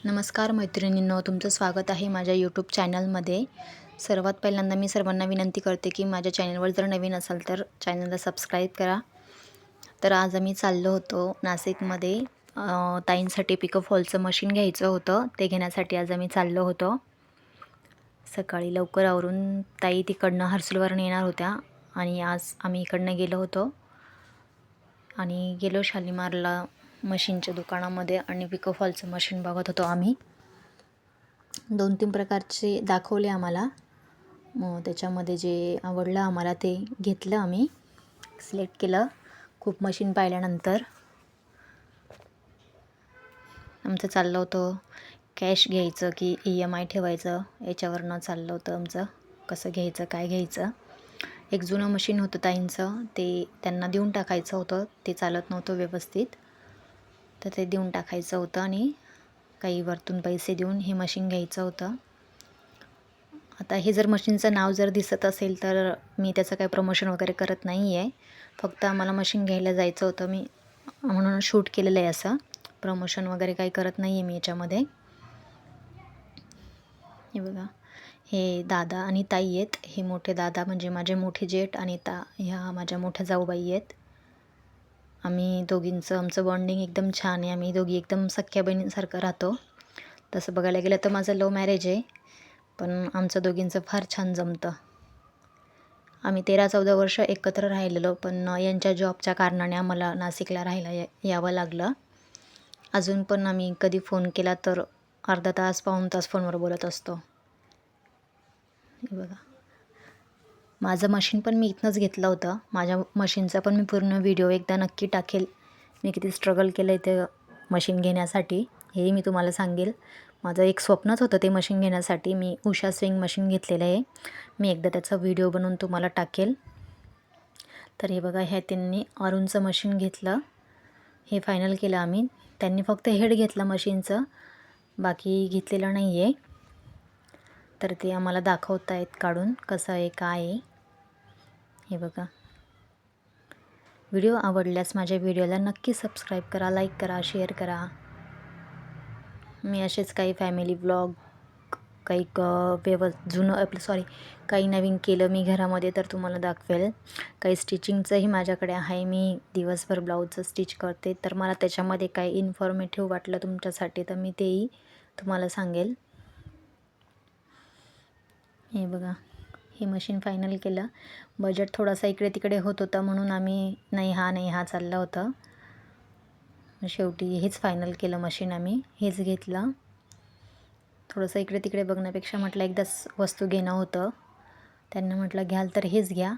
नमस्कार मैत्रिणींनो, तुमचं स्वागत आहे माझ्या यूट्यूब चॅनलमध्ये. सर्वात पहिल्यांदा मी सर्वांना विनंती करते की माझ्या चॅनलवर जर नवीन असाल तर चॅनलला सबस्क्राईब करा. तर आज आम्ही चाललो होतो नाशिकमध्ये ताईंसाठी पिको फॉलचं मशीन घ्यायचं होतं. ते घेण्यासाठी आज आम्ही चाललो होतो. सकाळी लवकर आवरून ताई तिकडनं हर्सूलवरून येणार होत्या आणि आज आम्ही इकडनं गेलो होतो आणि गेलो शालीमारला मशीनच्या दुकानामध्ये आणि पिको फॉलचं मशीन बघत होतो आम्ही. 2-3 प्रकारचे दाखवले आम्हाला. मग त्याच्यामध्ये जे आवडलं आम्हाला ते घेतलं, आम्ही सिलेक्ट केलं. खूप मशीन पाहिल्यानंतर आमचं चाललं होतं कॅश घ्यायचं की EMI ठेवायचं, याच्यावरनं चाललं होतं आमचं कसं घ्यायचं काय घ्यायचं. एक जुनं मशीन होतं ताईंचं, ते त्यांना देऊन टाकायचं होतं. ते चालत नव्हतं व्यवस्थित, तर ते देऊन टाकायचं होतं आणि काही वरतून पैसे देऊन हे मशीन घ्यायचं होतं. आता हे जर मशीनचं नाव जर दिसत असेल तर मी त्याचं काही प्रमोशन वगैरे करत नाही आहे. फक्त आम्हाला मशीन घ्यायला जायचं होतं, मी म्हणून शूट केलेलं आहे. असं प्रमोशन वगैरे काही करत नाही आहे मी याच्यामध्ये. हे बघा, हे दादा आणि ताई आहेत. हे मोठे दादा म्हणजे माझे मोठे जेठ आणि ह्या माझ्या मोठ्या जाऊबाई आहेत. आम्ही दोघींचं आमचं बॉन्डिंग एकदम छान आहे. आम्ही दोघी एकदम सख्या बहिणींसारखं राहतो. तसं बघायला गेलं तर माझं लव्ह मॅरेज आहे, पण आमचं दोघींचं फार छान जमतं. आम्ही 13-14 वर्ष एकत्र राहिलेलो, पण यांच्या जॉबच्या कारणाने आम्हाला नाशिकला राहायला यावं लागलं. अजून पण आम्ही कधी फोन केला तर अर्धा तास पाऊण तास फोनवर बोलत असतो. हे बघा, माझं मशीन पण मी इथनंच घेतलं होतं. माझ्या मशीनचा पण मी पूर्ण व्हिडिओ एकदा नक्की टाकेल. मी किती स्ट्रगल केलं आहे ते मशीन घेण्यासाठी हे मी तुम्हाला सांगेल. माझं एक स्वप्नच होतं ते मशीन घेण्यासाठी. मी उषा स्विंग मशीन घेतलेलं आहे. मी एकदा त्याचा व्हिडिओ बनवून तुम्हाला टाकेल. तर हे बघा, त्यांनी अरुणचं मशीन घेतलं. हे फायनल केलं आम्ही. त्यांनी फक्त हेड घेतलं मशीनचं, बाकी घेतलेलं नाही आहे. तर ते आम्हाला दाखवत आहेत काढून कसं आहे काय आहे. हे बघा, व्हिडिओ आवडल्यास माझ्या व्हिडिओला नक्की सबस्क्राईब करा, लाईक करा, शेअर करा. मी असेच काही फॅमिली ब्लॉग, काही काही नवीन केलं मी घरामध्ये तर तुम्हाला दाखवेल. काही स्टिचिंगचंही माझ्याकडे आहे. मी दिवसभर ब्लाऊजचं स्टिच करते, तर मला त्याच्यामध्ये काही इन्फॉर्मेटिव्ह वाटलं तुमच्यासाठी तर मी तेही तुम्हाला सांगेल. हे बघा, हे मशीन फायनल केलं. बजेट थोडासा इकडे तिकडे होत होता म्हणून आम्ही नाही हा चाललं होतं. शेवटी हेच फायनल केलं मशीन, आम्ही हेच घेतलं. थोडंसं इकडे तिकडे बघण्यापेक्षा म्हटलं एकदाच वस्तू घेणं होतं. त्यांना म्हटलं घ्याल तर हेच घ्या,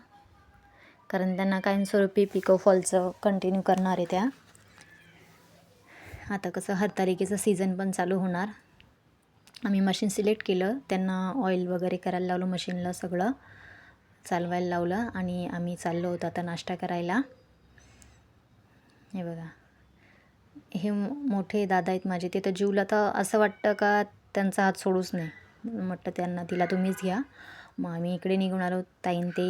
कारण त्यांना कायमस्वरूपी पिको फॉलचं कंटिन्यू करणार आहे त्या. आता कसं हरतालिकेचं सीझन पण चालू होणार. आम्ही मशीन सिलेक्ट केलं, त्यांना ऑइल वगैरे करायला लावलं, मशीनला सगळं चालवायला लावलं आणि आम्ही चाललो होतो आता नाश्ता करायला. हे बघा, हे मोठे दादा आहेत माझे. ते तर जीवला तर असं वाटतं का त्यांचा हात सोडूच नाही. म्हटलं तिला तुम्हीच घ्या. मग आम्ही इकडे निघून आलो. ताईन ते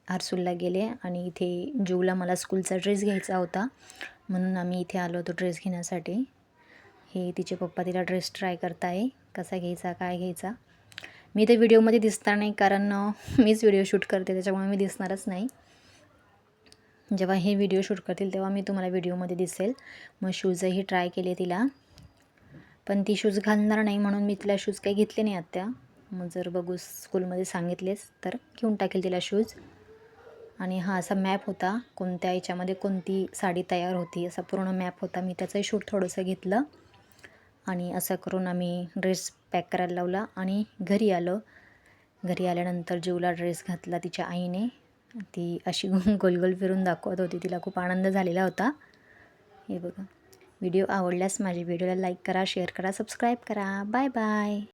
हर्सूलला गेले आणि इथे जीवला मला स्कूलचा ड्रेस घ्यायचा होता म्हणून आम्ही इथे आलो होतो ड्रेस घेण्यासाठी. हे तिचे पप्पा तिला ड्रेस ट्राय करताय कसा घ्यायचा काय घ्यायचा. मी ते व्हिडिओमध्ये दिसणार नाही कारण मीच व्हिडिओ शूट करते, त्याच्यामुळे मी दिसणारच नाही. जेव्हा हे व्हिडिओ शूट करतील तेव्हा मी तुम्हाला व्हिडिओमध्ये दिसेल. मग शूजही ट्राय केले तिला, पण ती शूज घालणार नाही म्हणून मी तिला शूज काही घेतले नाही आत्या. मग जर बघू स्कूलमध्ये सांगितलेच तर घेऊन टाकेल तिला शूज. आणि हा असा मॅप होता, कोणत्या याच्यामध्ये कोणती साडी तयार होती असा पूर्ण मॅप होता. मी त्याचंही शूट थोडंसं घेतलं आणि असं करून आम्ही ड्रेस पॅक करायला लावला आणि घरी आलो. घरी आल्यानंतर जीवला ड्रेस घातला तिच्या आईने. ती अशी गोल गोल फिरून दाखवत होती, तिला खूप आनंद झालेला होता. हे बघा, व्हिडिओ आवडल्यास माझ्या व्हिडिओला लाईक करा, शेअर करा, सबस्क्राईब करा. Bye bye.